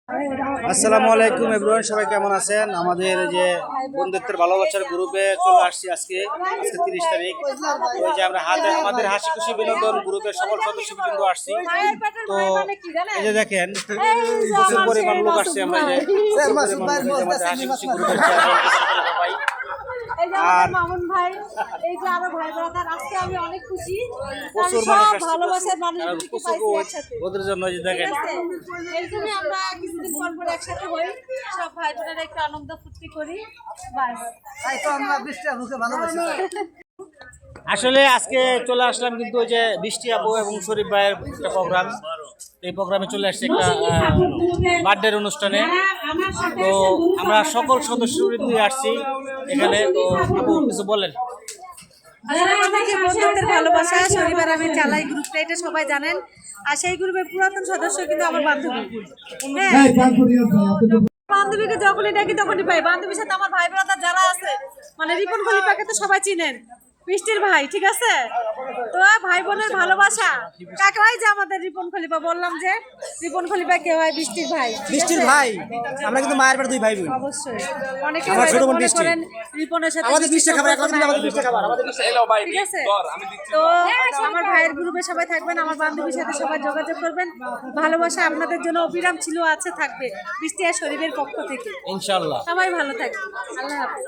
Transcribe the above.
আসসালামু আলাইকুম এভরিওয়ান, সবাই কেমন আছেন? আমাদের যে বন্ধুত্বের ভালোবাসার গ্রুপে চলে আসছি আজকে 30 তারিখ। ওই যে আমরা আমাদের হাসি খুশি বিনোদন গ্রুপের সকল সদস্যবৃন্দ আসছি। তো এই যে দেখেন প্রচুর পরিমাণ লোক আসছে। আমরা যে আমাদের হাসি খুশি গ্রুপের ভাই আর মামুন ভাই, এই যে আরো ভাই ব্রাদার, আজকে আমি অনেক খুশি। প্রচুর মানুষ আসছে, ভালোবাসার মানুষগুলোকে পাইছি একসাথে। ওদের জন্য যে দেখেন এই জন্য আমরা কিছুদিন পর পর একসাথে হই, সব ভাই বোনেরা একটু আনন্দ ফুর্তি করি, বাস। তাই তো আমরা বৃষ্টি আপুকে ভালোবাসি। আসলে আজকে চলে আসলাম কিন্তু ওই যে বৃষ্টি আপু এবং শরীফ ভাইয়ের একটা প্রোগ্রাম, এই প্রোগ্রামে চলে আসছে একটা বার্থডের অনুষ্ঠানে। তো আমরা সকল সদস্যবৃন্দ আসছি এখানে। তো আপু কিছু বলেন। আমাদেরকে বন্ধুত্বের ভালোবাসা শনিবার আমি চালাই গ্রুপটা, এটা সবাই জানেন। আর সেই গ্রুপের পুরাতন সদস্য কিন্তু আমার বান্ধবী। হ্যাঁ, বান্ধবীকে যখনই ডাকি তখনই পাই। বান্ধবীর সাথে আমার ভাই ব্রাদার যারা আছে, মানে রিপন খলিফাকে তো সবাই চিনেন, বৃষ্টির ভাই, ঠিক আছে? তো ভাই বোনের ভালোবাসা কাকে হয় যে আমাদের রিপন খলিফা, বললাম যে রিপন খলিফা কে হয়? বৃষ্টির ভাই। বৃষ্টির ভাই, আমরা কিন্তু মায়ের পেটে দুই ভাই বোন। অবশ্যই অনেকে আমার ছোট বোন মনে বৃষ্টি। করেন রিপনের সাথে আমাদের বৃষ্টি খাবার একলা দিন, আমাদের বৃষ্টি খাবার আমাদের বৃষ্টি। ঠিক আছে? তো আমার ভাইয়ের গ্রুপে সবাই থাকবেন, আমার বান্ধবীর সাথে সবাই যোগাযোগ করবেন। ভালোবাসা আপনাদের জন্য অবিরাম ছিল, আছে, থাকবে বৃষ্টি আর শরীরের পক্ষ থেকে। ইনশাআল্লাহ সবাই ভালো থাকবে। আল্লাহ হাফেজ।